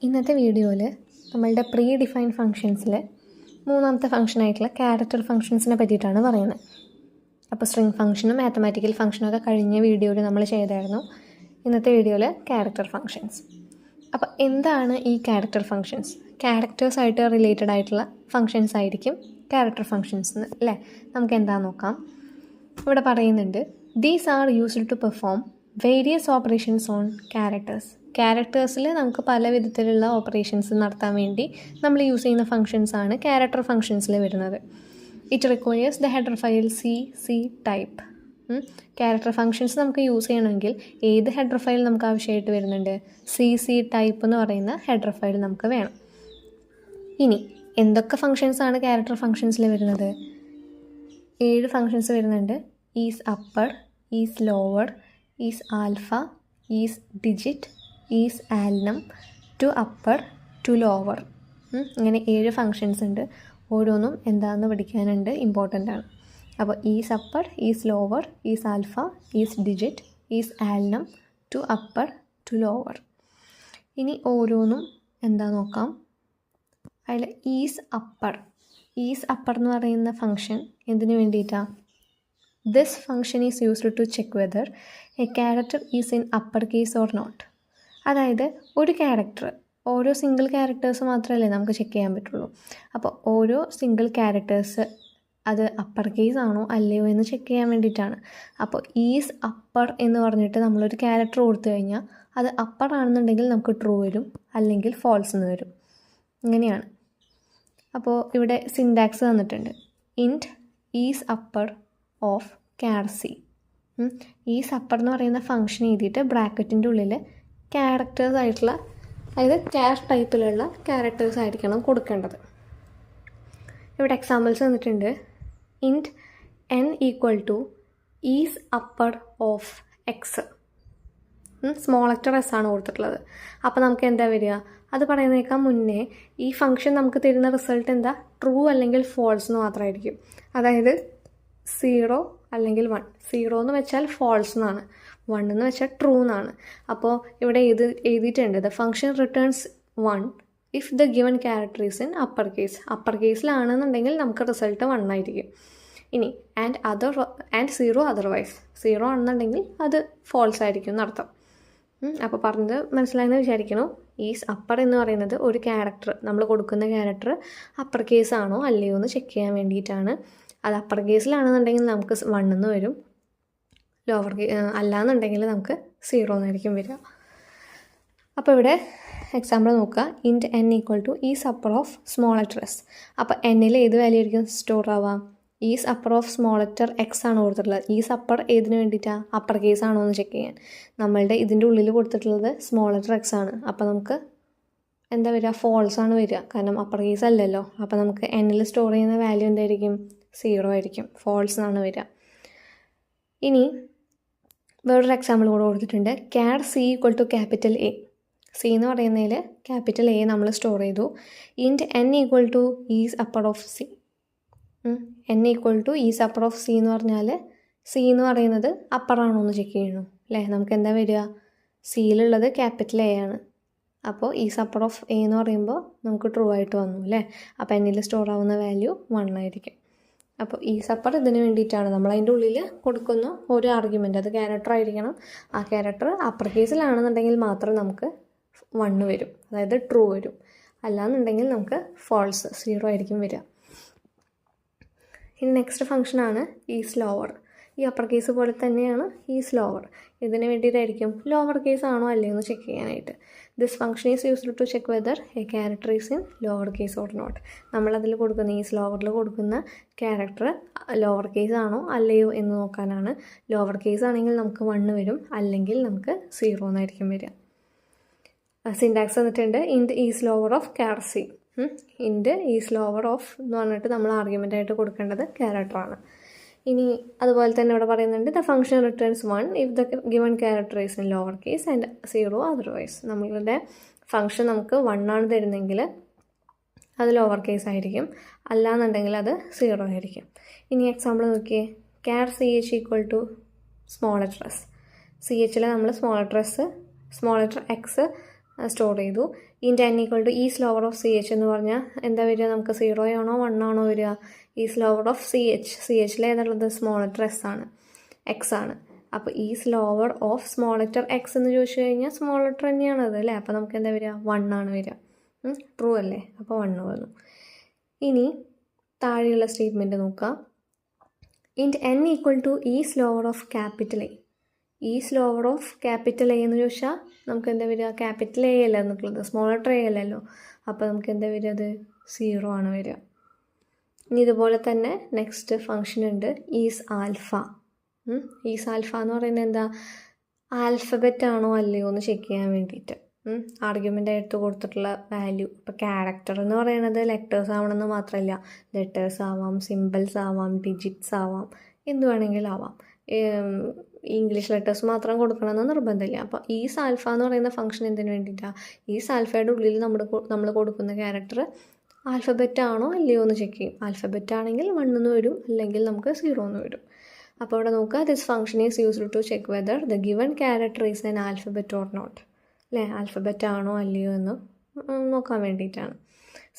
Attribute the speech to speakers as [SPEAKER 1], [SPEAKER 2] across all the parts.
[SPEAKER 1] ഇന്നത്തെ വീഡിയോയിൽ നമ്മളുടെ പ്രീ ഡിഫൈൻ ഫങ്ഷൻസിൽ മൂന്നാമത്തെ ഫംഗ്ഷനായിട്ടുള്ള ക്യാരക്ടർ ഫങ്ഷൻസിനെ പറ്റിയിട്ടാണ് പറയുന്നത്. അപ്പോൾ സ്ട്രിംഗ് ഫംഗ്ഷനും മാത്തമാറ്റിക്കൽ ഫംഗ്ഷനും ഒക്കെ കഴിഞ്ഞ വീഡിയോയിൽ നമ്മൾ ചെയ്തായിരുന്നു. ഇന്നത്തെ വീഡിയോയിൽ ക്യാരക്ടർ ഫങ്ഷൻസ്. അപ്പോൾ എന്താണ് ഈ ക്യാരക്ടർ ഫങ്ഷൻസ്? ക്യാരക്ടേഴ്സായിട്ട് റിലേറ്റഡ് ആയിട്ടുള്ള ഫങ്ഷൻസ് ആയിരിക്കും ക്യാരക്ടർ ഫങ്ഷൻസ് അല്ലേ? നമുക്ക് എന്താണെന്ന് നോക്കാം. ഇവിടെ പറയുന്നുണ്ട്, these are used to perform various operations on characters. ക്യാരക്ടേഴ്സിൽ നമുക്ക് പല വിധത്തിലുള്ള ഓപ്പറേഷൻസ് നടത്താൻ വേണ്ടി നമ്മൾ യൂസ് ചെയ്യുന്ന ഫങ്ഷൻസാണ് ക്യാരക്ടർ ഫങ്ഷൻസിൽ വരുന്നത്. It requires the header file C type. Character functions നമുക്ക് യൂസ് ചെയ്യണമെങ്കിൽ ഏത് ഹെഡർ ഫയൽ നമുക്ക് ആവശ്യമായിട്ട് വരുന്നുണ്ട്? സി ടൈപ്പ് എന്ന് പറയുന്ന ഹെഡർ ഫയൽ നമുക്ക് വേണം. ഇനി എന്തൊക്കെ ഫങ്ഷൻസാണ് ക്യാരക്ടർ ഫങ്ഷൻസിൽ വരുന്നത്? 7 ഫങ്ഷൻസ് വരുന്നുണ്ട്. Is upper, is lower, is alpha, is digit, is alnum, to upper, to lower. ഇങ്ങനെ 7 ഫങ്ഷൻസ് ഉണ്ട്. ഓരോന്നും എന്താണെന്ന് പഠിക്കാനുണ്ട്, ഇമ്പോർട്ടൻ്റ് ആണ്. അപ്പോൾ is upper, is lower, is alpha, is digit, is alnum, to upper, to lower. ഇനി ഓരോന്നും എന്താ നോക്കാം. അതിൽ ഈസ് അപ്പർ എന്ന് പറയുന്ന ഫങ്ഷൻ എന്തിനു വേണ്ടിയിട്ടാണ്? This function is used to check whether a character is in upper case or not. അതായത് ഒരു ക്യാരക്ടർ, ഓരോ സിംഗിൾ ക്യാരക്ടേഴ്സ് മാത്രമല്ലേ നമുക്ക് ചെക്ക് ചെയ്യാൻ പറ്റുള്ളൂ. അപ്പോൾ ഓരോ സിംഗിൾ ക്യാരക്ടേഴ്സ് അത് അപ്പർ കേസ് ആണോ അല്ലയോ എന്ന് ചെക്ക് ചെയ്യാൻ വേണ്ടിയിട്ടാണ്. അപ്പോൾ ഈസ് അപ്പർ എന്ന് പറഞ്ഞിട്ട് നമ്മളൊരു ക്യാരക്ടർ കൊടുത്തു കഴിഞ്ഞാൽ അത് അപ്പർ ആണെന്നുണ്ടെങ്കിൽ നമുക്ക് ട്രൂ വരും, അല്ലെങ്കിൽ ഫാൾസ് എന്ന് വരും. ഇങ്ങനെയാണ്. അപ്പോൾ ഇവിടെ സിൻടാക്സ് തന്നിട്ടുണ്ട്. Int is upper of char C. Is upper എന്ന് പറയുന്ന ഫംഗ്ഷൻ എഴുതിയിട്ട് ബ്രാക്കറ്റിൻ്റെ ഉള്ളിൽ ക്യാരക്ടേഴ്സ് ആയിട്ടുള്ള, അതായത് ക്യാർ ടൈപ്പിലുള്ള ക്യാരക്ടേഴ്സ് ആയിരിക്കണം കൊടുക്കേണ്ടത്. ഇവിടെ എക്സാമ്പിൾസ് തന്നിട്ടുണ്ട്. ഇൻറ്റ് n equal to is upper of X. Small letter S ആണ് കൊടുത്തിട്ടുള്ളത്. അപ്പോൾ നമുക്ക് എന്താ വരിക? അത് പറയുന്നേക്കാൾ മുന്നേ ഈ ഫംഗ്ഷൻ നമുക്ക് തരുന്ന റിസൾട്ട് എന്താ? ട്രൂ അല്ലെങ്കിൽ ഫോൾസ് എന്ന് മാത്രമായിരിക്കും. അതായത് 0 അല്ലെങ്കിൽ 1. 0 എന്ന് വെച്ചാൽ ഫോൾസ് എന്നാണ്, 1 എന്ന് വെച്ചാൽ ട്രൂ എന്നാണ്. അപ്പോൾ ഇവിടെ എഴുതിയിട്ടുണ്ട്, the function returns 1 if the given character is in upper case. Upper കേസിലാണെന്നുണ്ടെങ്കിൽ നമുക്ക് റിസൾട്ട് 1 ആയിരിക്കും. ഇനി ആൻഡ് 0 അതർവൈസ്. 0 ആണെന്നുണ്ടെങ്കിൽ അത് ഫോൾസ് ആയിരിക്കും എന്നർത്ഥം. അപ്പോൾ പറഞ്ഞത് മനസ്സിലായെന്ന് വിചാരിക്കണോ? ഈസ് അപ്പർ എന്ന് പറയുന്നത് ഒരു ക്യാരക്ടർ, നമ്മൾ കൊടുക്കുന്ന ക്യാരക്ടർ അപ്പർ കേസ് ആണോ അല്ലയോ എന്ന് ചെക്ക് ചെയ്യാൻ വേണ്ടിയിട്ടാണ്. അത് അപ്പർ കേസിലാണെന്നുണ്ടെങ്കിൽ നമുക്ക് 1 എന്ന് വരും, ലോവർ അല്ലാന്നുണ്ടെങ്കിൽ നമുക്ക് 0 എന്നായിരിക്കും വരിക. അപ്പോൾ ഇവിടെ എക്സാമ്പിൾ നോക്കുക. Int n equal to is upper of small letter S. അപ്പോൾ എന്നിൽ ഏത് വാല്യൂ ആയിരിക്കും സ്റ്റോർ ആവാം? Is upper of small letter X ആണ് കൊടുത്തിട്ടുള്ളത്. ഈസ് അപ്പർ ഏതിന് വേണ്ടിയിട്ടാണ്? അപ്പർ കേസ് ആണോ എന്ന് ചെക്ക് ചെയ്യാൻ. നമ്മളുടെ ഇതിൻ്റെ ഉള്ളിൽ കൊടുത്തിട്ടുള്ളത് സ്മോൾ ലെറ്റർ എക്സ് ആണ്. അപ്പോൾ നമുക്ക് എന്താ വരിക? ഫോൾസ് ആണ് വരിക, കാരണം അപ്പർ കേസ് അല്ലല്ലോ. അപ്പോൾ നമുക്ക് എന്നിൽ സ്റ്റോർ ചെയ്യുന്ന വാല്യൂ എന്തായിരിക്കും? 0 ആയിരിക്കും, ഫോൾസ് എന്നാണ് വരിക. ഇനി വേറൊരു എക്സാമ്പിൾ കൂടെ കൊടുത്തിട്ടുണ്ട്. Char C equal to capital a. C എന്ന് പറയുന്നതിൽ ക്യാപിറ്റൽ എ നമ്മൾ സ്റ്റോർ ചെയ്തു. Int n equal to is upper of c. n equal to is upper of C എന്ന് പറഞ്ഞാൽ സി എന്ന് പറയുന്നത് അപ്പർ ആണോ എന്ന് ചെക്ക് ചെയ്യണു അല്ലേ? നമുക്ക് എന്താ വരിക? സിയിലുള്ളത് ക്യാപിറ്റൽ എ ആണ്. അപ്പോൾ ഈസ് അപ്പർ ഓഫ് എ എന്ന് പറയുമ്പോൾ നമുക്ക് ട്രൂ ആയിട്ട് വന്നു അല്ലേ? അപ്പോൾ എന്നിൽ സ്റ്റോർ ആവുന്ന വാല്യൂ 1 ആയിരിക്കും. അപ്പോൾ ഈസ് അപ്പർ ഇതിന് വേണ്ടിയിട്ടാണ്. നമ്മൾ അതിൻ്റെ ഉള്ളിൽ കൊടുക്കുന്ന ഒരു ആർഗ്യുമെൻ്റ്, അത് ക്യാരക്ടർ ആയിരിക്കണം. ആ ക്യാരക്ടർ അപ്പർ കേസിലാണെന്നുണ്ടെങ്കിൽ മാത്രം നമുക്ക് 1 വരും, അതായത് ട്രൂ വരും. അല്ലാന്നുണ്ടെങ്കിൽ നമുക്ക് ഫോൾസ് 0 ആയിരിക്കും വരിക. ഇനി നെക്സ്റ്റ് ഫംഗ്ഷനാണ് ഈസ് ലോവർ. ഈ അപ്പർ കേസ് പോലെ തന്നെയാണ് ഈസ് ലോവർ. ഇതിന് വേണ്ടിയിട്ടായിരിക്കും ലോവർ കേസ് ആണോ അല്ലയോ എന്ന് ചെക്ക് ചെയ്യാനായിട്ട്. This function is used to check whether a character is in lower case or not. നമ്മളതിൽ കൊടുക്കുന്ന ഈസ് ലോവറിൽ കൊടുക്കുന്ന ക്യാരക്ടർ ലോവർ കേസ് ആണോ അല്ലയോ എന്ന് നോക്കാനാണ്. ലോവർ കേസ് ആണെങ്കിൽ നമുക്ക് 1 വരും, അല്ലെങ്കിൽ നമുക്ക് 0 എന്നായിരിക്കും വരിക. സിൻടാക്സ് തന്നിട്ടുണ്ട്. Int is lower of char C. Int is lower of എന്ന് പറഞ്ഞിട്ട് നമ്മൾ ആർഗ്യുമെൻ്റ് ആയിട്ട് കൊടുക്കേണ്ടത് ക്യാരക്ടറാണ്. ഇനി അതുപോലെ തന്നെ ഇവിടെ പറയുന്നുണ്ട്, the function returns 1 if the given character is in lower case and 0 otherwise. നമ്മളുടെ ഫംഗ്ഷൻ നമുക്ക് 1 ആണ് തരുന്നെങ്കിൽ അത് ലോവർ കേസ് ആയിരിക്കും, അല്ലാന്നുണ്ടെങ്കിൽ അത് 0 ആയിരിക്കും. ഇനി എക്സാമ്പിൾ നോക്കിയേ. Char C H equal to small letter S. C എച്ചിൽ നമ്മൾ സ്മോൾ ലെറ്റർ എക്സ് സ്റ്റോർ ചെയ്തു. Int n equal to is lower of C H എന്ന് പറഞ്ഞാൽ എന്താ വരിക, നമുക്ക് 0 ആണോ 1 ആണോ വരിക? ഈസ് ലോവർ ഓഫ് സി എച്ചിൽ ഏതാണുള്ളത്? സ്മോൾ ലെറ്റർ എസ് ആണ്, എക്സ് ആണ്. അപ്പോൾ is lower of small letter X എന്ന് ചോദിച്ചു കഴിഞ്ഞാൽ സ്മോൾ ലെറ്റർ തന്നെയാണത് അല്ലേ. അപ്പോൾ നമുക്ക് എന്താ വരിക? 1 ആണ് വരിക. ട്രൂ അല്ലേ? അപ്പോൾ 1 വന്നു. ഇനി താഴെയുള്ള സ്റ്റേറ്റ്മെൻറ്റ് നോക്കാം. ഇൻറ്റ് n equal to is lower of capital A. Is lower of capital A എന്ന് ചോദിച്ചാൽ നമുക്ക് എന്താ വരിക? ക്യാപിറ്റൽ എ അല്ല എന്നുള്ളത്, സ്മോൾ ലെറ്റർ എ അല്ലല്ലോ. അപ്പോൾ നമുക്ക് എന്താ വരിക? അത് 0 ആണ് വരിക. ഇനി ഇതുപോലെ തന്നെ നെക്സ്റ്റ് ഫംഗ്ഷൻ ഉണ്ട്, ഈസ് ആൽഫ. ഈസ് ആൽഫ എന്ന് പറയുന്നത് എന്താ? ആൽഫബറ്റ് ആണോ അല്ലയോ എന്ന് ചെക്ക് ചെയ്യാൻ വേണ്ടിയിട്ട് ആർഗ്യുമെൻ്റ് ആയിട്ട് കൊടുത്തിട്ടുള്ള വാല്യൂ. ഇപ്പോൾ ക്യാരക്ടർ എന്ന് പറയുന്നത് ലെറ്റേഴ്സ് ആവണമെന്ന് മാത്രമല്ല, ലെറ്റേഴ്സ് ആവാം, സിമ്പിൾസ് ആവാം, ഡിജിറ്റ്സ് ആവാം, എന്ത് വേണമെങ്കിലും ആവാം. ഇംഗ്ലീഷ് ലെറ്റേഴ്സ് മാത്രം കൊടുക്കണമെന്ന് നിർബന്ധമില്ല. അപ്പോൾ ഈസ് ആൽഫ എന്ന് പറയുന്ന ഫംഗ്ഷൻ എന്തിനു വേണ്ടിയിട്ടാണ്? ഈസ് ആൽഫയുടെ ഉള്ളിൽ നമ്മൾ കൊടുക്കുന്ന ക്യാരക്ടർ ആൽഫബറ്റ് ആണോ അല്ലയോ എന്ന് ചെക്ക് ചെയ്യും. ആൽഫബറ്റ് ആണെങ്കിൽ 1 എന്ന് വരും, അല്ലെങ്കിൽ നമുക്ക് 0 എന്ന് വരും. അപ്പോൾ ഇവിടെ നോക്കുക, this function is used to check whether the given character is an alphabet or not. അല്ലേ, ആൽഫബറ്റ് ആണോ അല്ലയോ എന്ന് നോക്കാൻ വേണ്ടിയിട്ടാണ്.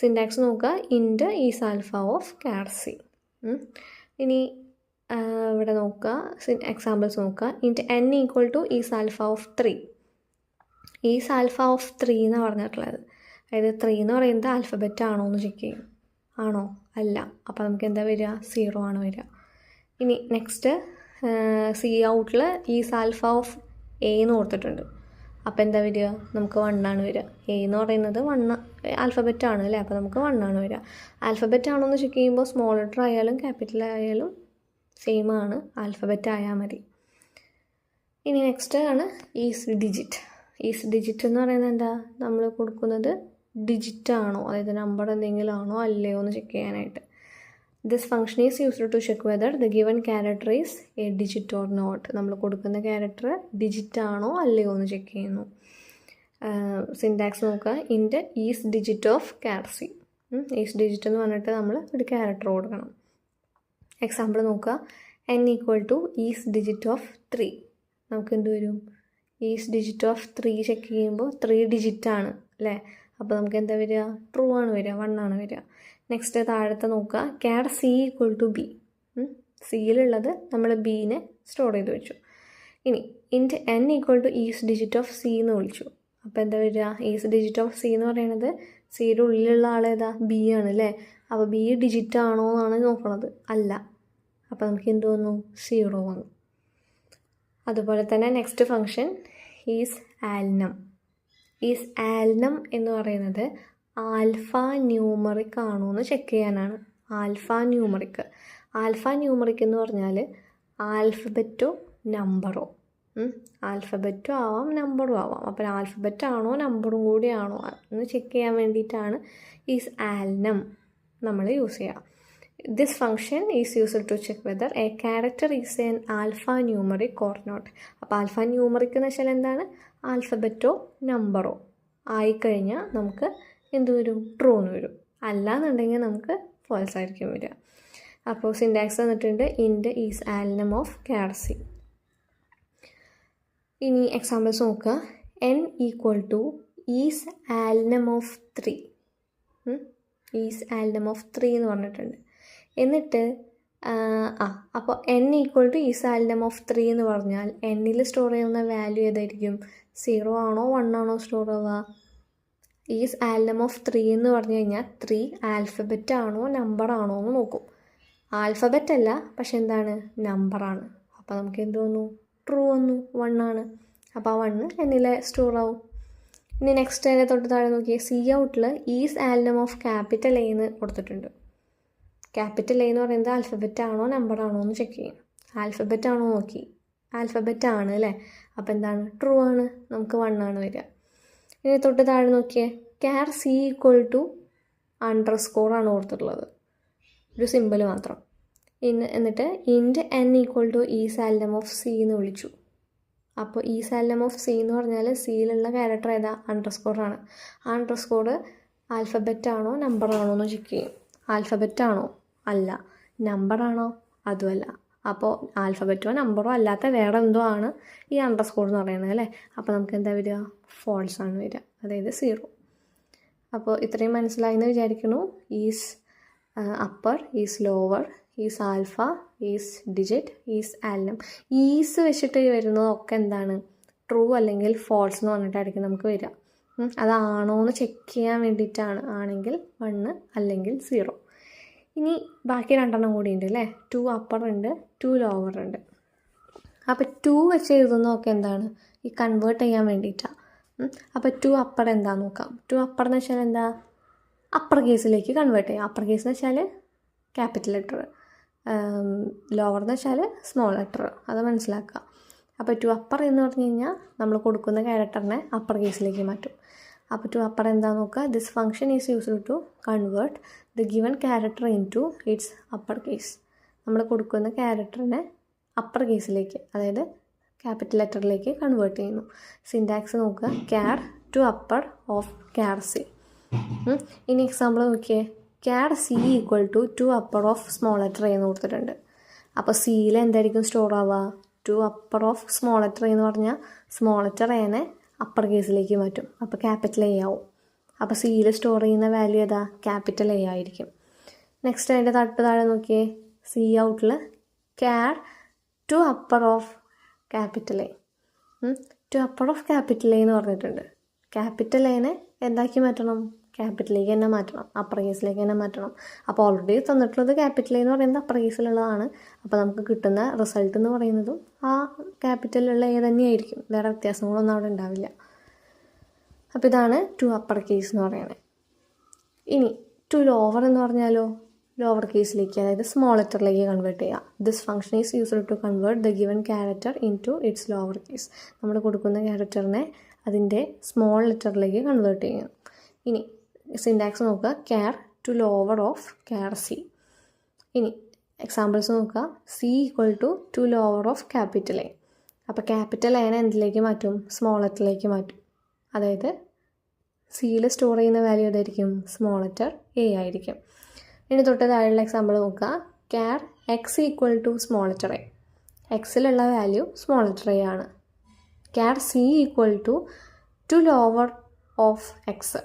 [SPEAKER 1] സിൻടാക്സ് നോക്കുക, int is alpha of char C. ഇനി ഇവിടെ നോക്കുക, എക്സാമ്പിൾസ് നോക്കുക. Int n equal to is alpha of 3. Is alpha of 3 എന്നാണ് പറഞ്ഞിട്ടുള്ളത്. അതായത് 3 എന്ന് പറയുന്നത് ആൽഫബറ്റ് ആണോ എന്ന് ചെക്ക് ചെയ്യും. ആണോ? അല്ല. അപ്പോൾ നമുക്ക് എന്താ വരിക? 0 ആണ് വരിക. ഇനി നെക്സ്റ്റ് സി ഔട്ടിൽ ഈസ് ആൽഫ ഓഫ് എ എന്ന് കൊടുത്തിട്ടുണ്ട്. അപ്പോൾ എന്താ വരിക? നമുക്ക് 1 ആണ് വരിക. എ എന്ന് പറയുന്നത് 1 ആൽഫബറ്റ് ആണ് അല്ലേ. അപ്പോൾ നമുക്ക് 1 ആണ് വരിക. ആൽഫബറ്റ് ആണോ എന്ന് ചെക്ക് ചെയ്യുമ്പോൾ സ്മോൾ ലെറ്റർ ആയാലും ക്യാപിറ്റൽ ആയാലും സെയിം ആണ്, ആൽഫബറ്റ് ആയാൽ മതി. ഇനി നെക്സ്റ്റ് ആണ് ഈസ് ഡിജിറ്റ്. ഈസ് ഡിജിറ്റ് എന്ന് പറയുന്നത് എന്താ? നമ്മൾ കൊടുക്കുന്നത് ഡിജിറ്റ് ആണോ, അതായത് നമ്പർ എന്തെങ്കിലും ആണോ അല്ലയോ എന്ന് ചെക്ക് ചെയ്യാനായിട്ട്. This function is used to check whether the given character is a digit or not. നമ്മൾ കൊടുക്കുന്ന ക്യാരക്ടർ ഡിജിറ്റ് ആണോ അല്ലയോ എന്ന് ചെക്ക് ചെയ്യുന്നു. സിൻടാക്സ് നോക്കുക, int is digit of char C. Is digit എന്ന് പറഞ്ഞിട്ട് നമ്മൾ ഒരു ക്യാരക്ടർ കൊടുക്കണം. എക്സാമ്പിൾ നോക്കുക, n equal to is digit of 3. നമുക്ക് എന്ത് വരും? ഈസ് ഡിജിറ്റ് ഓഫ് 3 ചെക്ക് ചെയ്യുമ്പോൾ 3 ഡിജിറ്റ് ആണ് അല്ലേ. അപ്പോൾ നമുക്ക് എന്താ വരിക? ട്രൂ ആണ് വരിക, 1 ആണ് വരിക. നെക്സ്റ്റ് താഴത്തെ നോക്കുക, char C equal to B. സിയിലുള്ളത് നമ്മൾ ബീനെ സ്റ്റോർ ചെയ്ത് വെച്ചു. ഇനി int n equal to is digit of C എന്ന് വിളിച്ചു. അപ്പോൾ എന്താ വരിക? ഈസ് ഡിജിറ്റ് ഓഫ് സി എന്ന് പറയുന്നത് സിയുടെ ഉള്ളിലുള്ള ആളേതാ? ബി ആണ് അല്ലേ. അപ്പോൾ ബി ഡിജിറ്റ് ആണോ എന്നാണ് നോക്കണത്. അല്ല. അപ്പോൾ നമുക്ക് എന്ത് വന്നു? 0 വന്നു. അതുപോലെ തന്നെ next function is alnum. Is ആൽനം എന്ന് പറയുന്നത് ആൽഫ ന്യൂമറിക് ആണോ എന്ന് ചെക്ക് ചെയ്യാനാണ്. Alpha numeric. ആൽഫ ന്യൂമറിക് എന്ന് പറഞ്ഞാൽ ആൽഫബറ്റോ നമ്പറോ. ആൽഫബറ്റും ആവാം നമ്പറും ആവാം. അപ്പോൾ ആൽഫബറ്റ് ആണോ നമ്പറും കൂടിയാണോ എന്ന് ചെക്ക് ചെയ്യാൻ വേണ്ടിയിട്ടാണ് ഈസ് ആൽനം നമ്മൾ യൂസ് ചെയ്യുക. This function is used to check whether a character is an alphanumeric or not. അപ്പോൾ ആൽഫ ന്യൂമറിക് എന്ന് വെച്ചാൽ എന്താണ്? ആൽഫബറ്റോ നമ്പറോ ആയിക്കഴിഞ്ഞാൽ നമുക്ക് എന്ത് വരും? ട്രൂ എന്ന് വരും. അല്ല എന്നുണ്ടെങ്കിൽ നമുക്ക് ഫോൾസ് ആയിരിക്കും വരിക. അപ്പോൾ സിൻടാക്സ് തന്നിട്ടുണ്ട്, int is alnum of char C. ഇനി എക്സാമ്പിൾസ് നോക്കുക, n equal to is alnum of 3. Is alnum of 3 എന്ന് പറഞ്ഞിട്ടുണ്ട്. എന്നിട്ട് അപ്പോൾ n equal to is alnum of 3 എന്ന് പറഞ്ഞാൽ എന്നിൽ സ്റ്റോർ ചെയ്യുന്ന വാല്യൂ ഏതായിരിക്കും? 0 ആണോ 1 ആണോ സ്റ്റോർ ആവുക? ഈസ് ആൽനം ഓഫ് 3 എന്ന് പറഞ്ഞു കഴിഞ്ഞാൽ 3 ആൽഫബറ്റ് ആണോ നമ്പർ ആണോ എന്ന് നോക്കും. ആൽഫബറ്റ് അല്ല, പക്ഷെ എന്താണ്? നമ്പറാണ്. അപ്പോൾ നമുക്ക് എന്ത് വന്നു? ട്രൂ വന്നു, 1 ആണ്. അപ്പോൾ ആ 1 എന്നിൽ സ്റ്റോർ ആവും. ഇനി നെക്സ്റ്റ് അതിൻ്റെ തൊട്ട് താഴെ നോക്കിയാൽ സി ഔട്ടിൽ is alnum of capital A എന്ന് കൊടുത്തിട്ടുണ്ട്. ക്യാപിറ്റൽ എ എന്ന് പറയുന്നത് ആൽഫബറ്റ് ആണോ നമ്പർ ആണോ എന്ന് ചെക്ക് ചെയ്യും. ആൽഫബറ്റ് ആണോ നോക്കി, ആൽഫബറ്റ് ആണ് അല്ലേ. അപ്പോൾ എന്താണ്? ട്രൂ ആണ്, നമുക്ക് 1 ആണ് വരിക. ഇനി തൊട്ട് താഴെ നോക്കിയേ, char C equal to underscore ആണ് കൊടുത്തിട്ടുള്ളത്, ഒരു സിമ്പിൾ മാത്രം. എന്നിട്ട് int n equal to is alnum of C എന്ന് വിളിച്ചു. അപ്പോൾ ഈസ് ആൽനം ഓഫ് സി എന്ന് പറഞ്ഞാൽ സിയിലുള്ള ക്യാരക്ടർ ഏതാ? അണ്ടർസ്കോർ ആണ്. ആ അണ്ടർസ്കോർ ആൽഫബറ്റ് ആണോ നമ്പർ ആണോ എന്ന് ചെക്ക് ചെയ്യും. ആൽഫബറ്റ് ആണോ? അല്ല. നമ്പർ ആണോ? അതുമല്ല. അപ്പോൾ ആൽഫബറ്റോ നമ്പറോ അല്ലാത്ത വേറെ എന്തോ ആണ് ഈ അണ്ടർസ്കോർ എന്ന് പറയുന്നത് അല്ലേ. അപ്പോൾ നമുക്ക് എന്താ വരിക? ഫോൾസ് ആണ് വരിക, അതായത് 0. അപ്പോൾ ഇത്രയും മനസ്സിലായി എന്ന് വിചാരിക്കുന്നു. Is upper, is lower, is alpha, is digit, is alnum. Is വെച്ചിട്ട് വരുന്നതൊക്കെ എന്താണ്? ട്രൂ അല്ലെങ്കിൽ ഫോൾസ് എന്ന് പറഞ്ഞിട്ടായിരിക്കും നമുക്ക് വരിക. അതാണോ എന്ന് ചെക്ക് ചെയ്യാൻ വേണ്ടിയിട്ടാണ്. ആണെങ്കിൽ 1 അല്ലെങ്കിൽ 0. ഇനി ബാക്കി 2 കൂടി ഉണ്ട് അല്ലേ. 2 അപ്പർ ഉണ്ട്, 2 ലോവർ ഉണ്ട്. അപ്പോൾ 2 വെച്ച് എഴുതുന്നതൊക്കെ എന്താണ്? ഈ കൺവേർട്ട് ചെയ്യാൻ വേണ്ടിയിട്ടാണ്. അപ്പോൾ 2 അപ്പർ എന്താണെന്ന് നോക്കാം. 2 അപ്പർ എന്ന് വെച്ചാൽ എന്താ? അപ്പർ കേസിലേക്ക് കൺവേർട്ട് ചെയ്യാം. അപ്പർ കേസ് എന്ന് വെച്ചാൽ ക്യാപിറ്റൽ ലെറ്റർ, ലോവർ എന്ന് വെച്ചാൽ സ്മോൾ ലെറ്റർ. അത് മനസ്സിലാക്കുക. അപ്പോൾ 2 അപ്പർ എന്ന് പറഞ്ഞു കഴിഞ്ഞാൽ നമ്മൾ കൊടുക്കുന്ന ക്യാരക്ടറിനെ അപ്പർ കേസിലേക്ക് മാറ്റും. അപ്പോൾ 2 അപ്പർ എന്താണെന്ന് നോക്കുക. This function is used to convert the given character into its upper case. നമ്മൾ കൊടുക്കുന്ന ക്യാരക്ടറിനെ അപ്പർ കേസിലേക്ക്, അതായത് ക്യാപിറ്റൽ ലെറ്ററിലേക്ക് കൺവേർട്ട് ചെയ്യുന്നു. സിൻറ്റാക്സ് നോക്കുക. Char to upper of char C. ഇനി എക്സാമ്പിൾ നോക്കിയേ. Char C equal to 2 upper of small letter എന്ന് കൊടുത്തിട്ടുണ്ട്. അപ്പോൾ സിയിൽ എന്തായിരിക്കും സ്റ്റോർ ആവുക? 2 അപ്പർ ഓഫ് സ്മോൾ ലെറ്റർ എന്ന് പറഞ്ഞാൽ സ്മോൾ ലെറ്റർ എനെ അപ്പർ കേസിലേക്ക് മാറ്റും. അപ്പോൾ ക്യാപിറ്റൽ എ ആവും. അപ്പോൾ സിയിൽ സ്റ്റോർ ചെയ്യുന്ന വാല്യൂ ഏതാ? ക്യാപിറ്റൽ എ ആയിരിക്കും. നെക്സ്റ്റ് അതിൻ്റെ താഴെ നോക്കിയേ. സി ഔട്ടിൽ ക്യാർ 2 upper of capital A. 2 upper of capital A എന്ന് പറഞ്ഞിട്ടുണ്ട്. ക്യാപിറ്റൽ എനെ എന്താക്കി മാറ്റണം? ക്യാപിറ്റലിലേക്ക് തന്നെ മാറ്റണം, അപ്പർ കേസിലേക്ക് തന്നെ മാറ്റണം. അപ്പോൾ ഓൾറെഡി തന്നിട്ടുള്ളത് ക്യാപിറ്റൽ എന്ന് പറയുന്നത് അപ്പർ കേസിലുള്ളതാണ്. അപ്പോൾ നമുക്ക് കിട്ടുന്ന റിസൾട്ട് എന്ന് പറയുന്നതും ആ ക്യാപിറ്റലിലുള്ള എ തന്നെയായിരിക്കും. വേറെ വ്യത്യാസങ്ങളൊന്നും അവിടെ ഉണ്ടാവില്ല. അപ്പോൾ ഇതാണ് 2 അപ്പർ കേസ് എന്ന് പറയുന്നത്. ഇനി 2 ലോവർ എന്ന് പറഞ്ഞാലോ? ലോവർ കേസിലേക്ക്, അതായത് സ്മോൾ ലെറ്ററിലേക്ക് കൺവേർട്ട് ചെയ്യുക. This function is used to convert the given character into its lower case. നമ്മൾ കൊടുക്കുന്ന ക്യാരക്ടറിനെ അതിൻ്റെ സ്മോൾ ലെറ്ററിലേക്ക് കൺവേർട്ട് ചെയ്യുക. ഇനി സിൻറ്റാക്സ് നോക്കുക. Char to lower of char C. ഇനി എക്സാമ്പിൾസ് നോക്കുക. C equal to 2 lower of capital A. അപ്പോൾ ക്യാപിറ്റൽ എനെ എന്തിലേക്ക് മാറ്റും? സ്മോൾ ലെറ്ററിലേക്ക് മാറ്റും. അതായത് സിയിൽ സ്റ്റോർ ചെയ്യുന്ന വാല്യൂ ഏതായിരിക്കും? സ്മോൾ ലെറ്റർ എ ആയിരിക്കും. ഇനി തൊട്ട് താഴെയുള്ള എക്സാമ്പിൾ നോക്കുക. Char x equal to small letter a. എക്സിലുള്ള വാല്യൂ സ്മോൾ ലെറ്റർ എ ആണ്. Char C equal to 2 lower of x.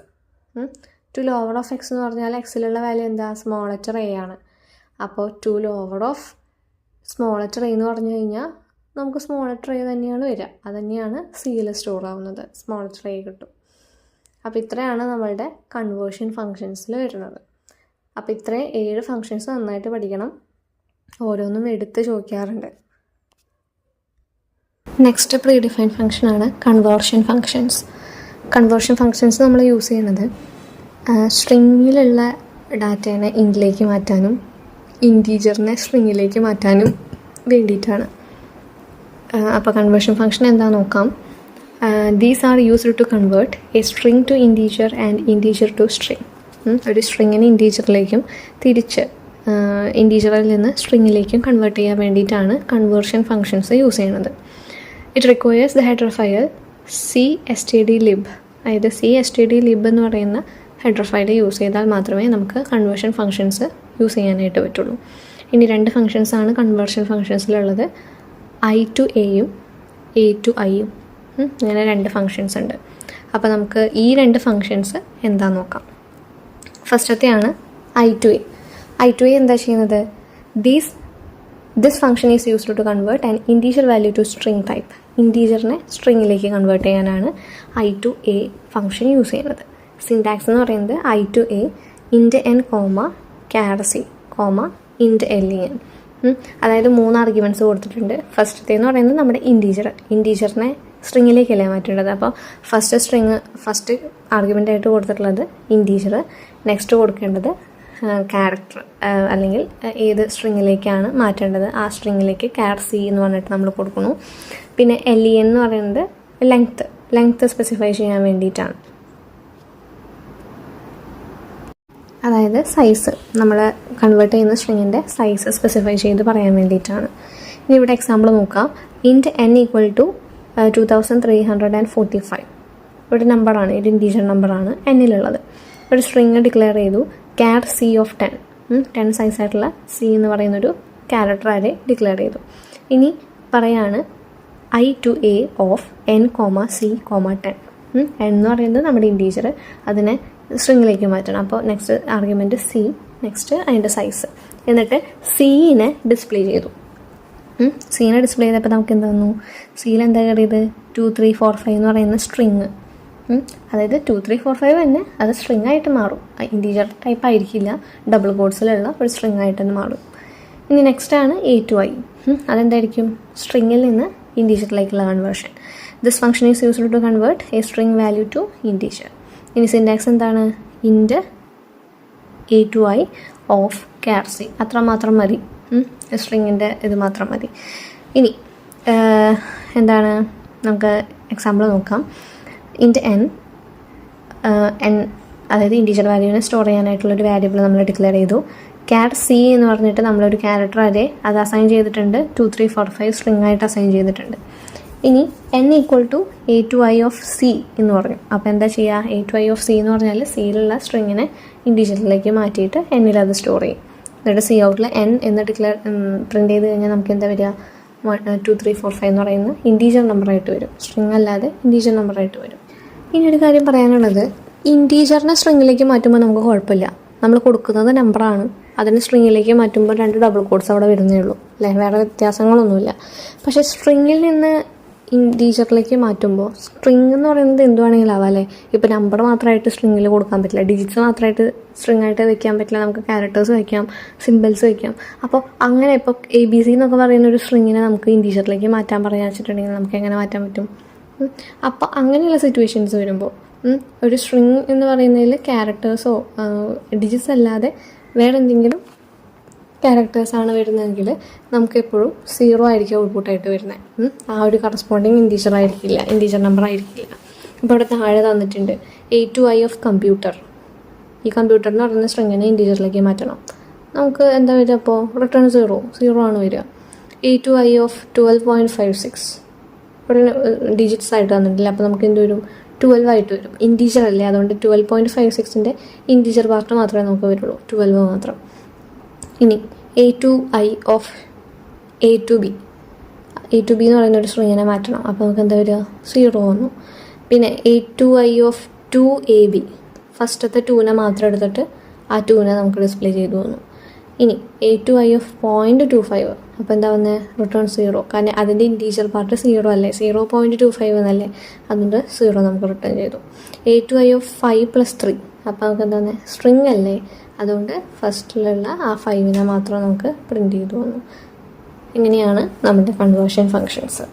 [SPEAKER 1] 2 lower of x എന്ന് പറഞ്ഞാൽ എക്സിലുള്ള വാല്യൂ എന്താ? സ്മോൾ ലെറ്റർ എ ആണ്. അപ്പോൾ 2 lower of small letter a എന്ന് പറഞ്ഞു കഴിഞ്ഞാൽ നമുക്ക് സ്മോൾ ലെറ്റർ എ തന്നെയാണ് വരിക. അത് തന്നെയാണ് സിയിൽ സ്റ്റോർ ആവുന്നത്. സ്മോൾ ലെറ്റർ എ കിട്ടും. അപ്പോൾ ഇത്രയാണ് നമ്മളുടെ കൺവേർഷൻ ഫങ്ഷൻസിൽ വരുന്നത്. അപ്പോൾ ഇത്രയും 7 ഫങ്ഷൻസ് നന്നായിട്ട് പഠിക്കണം. ഓരോന്നും എടുത്ത് ചോദിക്കാറുണ്ട്. നെക്സ്റ്റ് പ്രീ ഡിഫൈൻ ഫങ്ഷനാണ് കൺവേർഷൻ ഫങ്ഷൻസ്. കൺവേർഷൻ ഫങ്ഷൻസ് നമ്മൾ യൂസ് ചെയ്യുന്നത് സ്ട്രിങ്ങിലുള്ള ഡാറ്റേനെ ഇൻറ്റിലേക്ക് മാറ്റാനും ഇൻറ്റീജറിനെ സ്ട്രിങ്ങിലേക്ക് മാറ്റാനും വേണ്ടിയിട്ടാണ്. അപ്പോൾ കൺവേർഷൻ ഫങ്ഷൻ എന്താണെന്ന് നോക്കാം. These are used to convert a string to integer and integer to string. ഒരു സ്ട്രിങ്ങിനെ ഇൻറ്റീജറിലേക്കും തിരിച്ച് ഇൻറ്റീജറിൽ നിന്ന് സ്ട്രിങ്ങിലേക്കും കൺവേർട്ട് ചെയ്യാൻ വേണ്ടിയിട്ടാണ് കൺവേർഷൻ ഫങ്ഷൻസ് യൂസ് ചെയ്യുന്നത്. It requires the header file cstdlib. അതായത് cstdlib എന്ന് പറയുന്ന ഹെഡർ ഫയൽ യൂസ് ചെയ്താൽ മാത്രമേ നമുക്ക് കൺവേർഷൻ ഫങ്ഷൻസ് യൂസ് ചെയ്യാനായിട്ട് പറ്റുള്ളൂ. ഇനി 2 ഫങ്ഷൻസാണ് കൺവേർഷൻ ഫങ്ഷൻസിലുള്ളത്. i to aയും a to iയും. ഇങ്ങനെ 2 ഫങ്ഷൻസ് ഉണ്ട്. അപ്പോൾ നമുക്ക് ഈ 2 ഫങ്ഷൻസ് എന്താണെന്ന് നോക്കാം. ഫസ്റ്റത്തെയാണ് i to a. i to a എന്താ ചെയ്യുന്നത്? This function is used to convert an integer value to string type. ഇൻറ്റീജറിനെ സ്ട്രിങ്ങിലേക്ക് കൺവേർട്ട് ചെയ്യാനാണ് i to a function use ചെയ്യുന്നത്. സിൻറ്റാക്സ് എന്ന് പറയുന്നത് i to a int n, char c, int len. അതായത് 3 arguments കൊടുത്തിട്ടുണ്ട്. ഫസ്റ്റത്തെ എന്ന് പറയുന്നത് നമ്മുടെ ഇൻറ്റീജറിനെ സ്ട്രിങ്ങിലേക്കല്ലേ മാറ്റേണ്ടത്. അപ്പോൾ ഫസ്റ്റ് ആർഗ്യുമെൻ്റ് ആയിട്ട് കൊടുത്തിട്ടുള്ളത് ഇൻറ്റീജർ. നെക്സ്റ്റ് കൊടുക്കേണ്ടത് ക്യാരക്ടർ അല്ലെങ്കിൽ ഏത് സ്ട്രിങ്ങിലേക്കാണ് മാറ്റേണ്ടത് ആ സ്ട്രിങ്ങിലേക്ക് char c എന്ന് പറഞ്ഞിട്ട് നമ്മൾ കൊടുക്കുന്നു. പിന്നെ len എന്ന് പറയുന്നത് ലെങ്ത്ത് സ്പെസിഫൈ ചെയ്യാൻ വേണ്ടിയിട്ടാണ്. അതായത് സൈസ്, നമ്മൾ കൺവേർട്ട് ചെയ്യുന്ന സ്ട്രിങ്ങിൻ്റെ സൈസ് സ്പെസിഫൈ ചെയ്ത് പറയാൻ വേണ്ടിയിട്ടാണ്. ഇനി ഇവിടെ എക്സാമ്പിൾ നോക്കാം. int n equal to 2345. ഒരു നമ്പറാണ്, ഒരു ഇൻറ്റീജർ നമ്പറാണ് എന്നിലുള്ളത്. ഒരു സ്ട്രിങ് ഡിക്ലെയർ ചെയ്തു char c of 10. 10 സൈസായിട്ടുള്ള c എന്ന് പറയുന്നൊരു ക്യാരക്ടർ അറേ ഡിക്ലെയർ ചെയ്തു. ഇനി പറയാണ് I to A of n, C, 10. എന്ന് പറയുന്നത് നമ്മുടെ ഇൻറ്റീജർ, അതിനെ സ്ട്രിങ്ങിലേക്ക് മാറ്റണം. അപ്പോൾ നെക്സ്റ്റ് ആർഗ്യുമെൻറ്റ് C, നെക്സ്റ്റ് അതിൻ്റെ സൈസ്, എന്നിട്ട് സീനെ ഡിസ്പ്ലേ ചെയ്തു. സീനെ ഡിസ്പ്ലേ ചെയ്തപ്പോൾ നമുക്ക് എന്ത് വന്നു? സിയിൽ എന്താ കയറിയത്? 2, 3, 4, 5 എന്ന് പറയുന്ന സ്ട്രിങ്. അതായത് 2, 3, 4, 5 തന്നെ അത് സ്ട്രിങ് ആയിട്ട് മാറും. ഇൻറ്റീജർ ടൈപ്പ് ആയിരിക്കില്ല, ഡബിൾ കോഡ്സിലുള്ള ഒരു സ്ട്രിങ് ആയിട്ട് തന്നെ മാറും. ഇനി നെക്സ്റ്റ് ആണ് A to I. അതെന്തായിരിക്കും? സ്ട്രിങ്ങിൽ നിന്ന് ഇൻറ്റീജറിലേക്കുള്ള conversion. This function is used to convert a string value to integer. ഇനി സിൻടാക്സ് എന്താണ്? Int A to I of char c. അത്രമാത്രം മതി, സ്ട്രിങ്ങിൻ്റെ ഇത് മാത്രം മതി. ഇനി എന്താണ്, നമുക്ക് എക്സാമ്പിൾ നോക്കാം. ഇൻറ്റ് n, അതായത് ഇൻറ്റീജർ വാല്യൂവിനെ സ്റ്റോർ ചെയ്യാനായിട്ടുള്ളൊരു വേരിയബിൾ നമ്മൾ ഡിക്ലെയർ ചെയ്തു. char c എന്ന് പറഞ്ഞിട്ട് നമ്മളൊരു ക്യാരക്ടർ അറേ അത് അസൈൻ ചെയ്തിട്ടുണ്ട്. 2, 3, 4, 5 സ്ട്രിങ് ആയിട്ട് അസൈൻ ചെയ്തിട്ടുണ്ട്. ഇനി n equal to A to I of c എന്ന് പറഞ്ഞു. അപ്പോൾ എന്താ ചെയ്യുക? A to I of c എന്ന് പറഞ്ഞാൽ സിയിലുള്ള സ്ട്രിങ്ങിനെ ഇൻറ്റീജറിലേക്ക് മാറ്റിയിട്ട് എന്നിൽ അത് സ്റ്റോർ ചെയ്യും. എന്നിട്ട് സി ഔട്ടിൽ n എന്ന് പ്രിൻറ്റ് ചെയ്ത് കഴിഞ്ഞാൽ നമുക്ക് എന്താ വരിക? 2, 3, 4, 5 എന്ന് പറയുന്ന ഇൻറ്റീജർ നമ്പറായിട്ട് വരും, സ്ട്രിങ് അല്ലാതെ ഇൻറ്റീജർ നമ്പറായിട്ട് വരും. ഇനി ഒരു കാര്യം പറയാനുള്ളത്, ഇൻറ്റീജറിനെ സ്ട്രിങ്ങിലേക്ക് മാറ്റുമ്പോൾ നമുക്ക് കുഴപ്പമില്ല. നമ്മൾ കൊടുക്കുന്നത് നമ്പറാണ്, അതിന് സ്ട്രിങ്ങിലേക്ക് മാറ്റുമ്പോൾ 2 ഡബിൾ കോഡ്സ് അവിടെ വരുന്നേ ഉള്ളൂ, അല്ലേ? വേറെ വ്യത്യാസങ്ങളൊന്നുമില്ല. പക്ഷേ സ്ട്രിങ്ങിൽ നിന്ന് ഇൻറ്റീജറിലേക്ക് മാറ്റുമ്പോൾ സ്ട്രിങ് എന്ന് പറയുന്നത് എന്തുവാണെങ്കിലും ആവാം, അല്ലേ? ഇപ്പോൾ നമ്പർ മാത്രമായിട്ട് സ്ട്രിങ്ങിൽ കൊടുക്കാൻ പറ്റില്ല, ഡിജിറ്റ്സ് മാത്രമായിട്ട് സ്ട്രിങ് ആയിട്ട് വെക്കാൻ പറ്റില്ല, നമുക്ക് ക്യാരക്ടേഴ്സ് വയ്ക്കാം, സിമ്പിൾസ് വയ്ക്കാം. അപ്പോൾ അങ്ങനെ ഇപ്പോൾ ABC എന്നൊക്കെ പറയുന്ന ഒരു സ്ട്രിങ്ങിനെ നമുക്ക് ഇൻറ്റീജറിലേക്ക് മാറ്റാൻ പറയാൻ വെച്ചിട്ടുണ്ടെങ്കിൽ നമുക്ക് എങ്ങനെ മാറ്റാൻ പറ്റും? അപ്പോൾ അങ്ങനെയുള്ള സിറ്റുവേഷൻസ് വരുമ്പോൾ ഒരു സ്ട്രിങ് എന്ന് പറയുന്നതിൽ ക്യാരക്ടേഴ്സോ ഡിജിറ്റ്സ് അല്ലാതെ വേറെ എന്തെങ്കിലും ക്യാരക്ടേഴ്സാണ് വരുന്നതെങ്കിൽ നമുക്ക് എപ്പോഴും 0 ആയിരിക്കും ഔട്ട്പുട്ടായിട്ട് വരുന്നത്. ആ ഒരു കറസ്പോണ്ടിങ് ഇൻറ്റീജർ ആയിരിക്കില്ല, ഇൻറ്റീജർ നമ്പർ ആയിരിക്കില്ല. ഇപ്പോൾ ഇവിടെ താഴെ തന്നിട്ടുണ്ട് A to I of computer. ഈ കമ്പ്യൂട്ടർ എന്ന് പറയുന്ന സ്ട്രിങ്ങിനെ ഇൻറ്റീജറിലേക്ക് മാറ്റണം. നമുക്ക് എന്താ വരിക? അപ്പോൾ റിട്ടേൺ 0 ആണ് വരിക. A to I of 12.56 ഇവിടെ ഡിജിറ്റ്സ് ആയിട്ട് തന്നിട്ടില്ല, അപ്പോൾ നമുക്ക് എന്ത് വരും? 12 ആയിട്ട് വരും. ഇൻറ്റീജർ അല്ലേ, അതുകൊണ്ട് 12.56ൻ്റെ ഇൻറ്റീജർ പാർട്ട് മാത്രമേ നമുക്ക് വരുള്ളൂ, 12 മാത്രം. ഇനി A to I of A to B എന്ന് പറയുന്ന ഒരു സ്ട്രിങ്ങിനെ മാറ്റണം. അപ്പോൾ നമുക്ക് എന്താ വരിക? 0 വന്നു. പിന്നെ A to I of 2AB, ഫസ്റ്റത്തെ 2നെ മാത്രം എടുത്തിട്ട് ആ 2നെ നമുക്ക് ഡിസ്പ്ലേ ചെയ്തു വന്നു. ഇനി A to I of 0.25, അപ്പോൾ എന്താ വന്നത്? റിട്ടേൺ 0, കാരണം അതിൻ്റെ ഇൻറ്റീജർ പാർട്ട് 0 അല്ലേ, 0.25 എന്നല്ലേ, അതുകൊണ്ട് 0 നമുക്ക് റിട്ടേൺ ചെയ്തു. A to I of 5+3, അപ്പോൾ നമുക്ക് എന്താ വന്നത്? സ്ട്രിങ് അല്ലേ, അതുകൊണ്ട് ഫസ്റ്റിലുള്ള ആ 5നെ മാത്രം നമുക്ക് പ്രിൻറ്റ് ചെയ്തു വന്നു. ഇങ്ങനെയാണ് നമ്മുടെ കൺവേർഷൻ ഫങ്ഷൻസ്.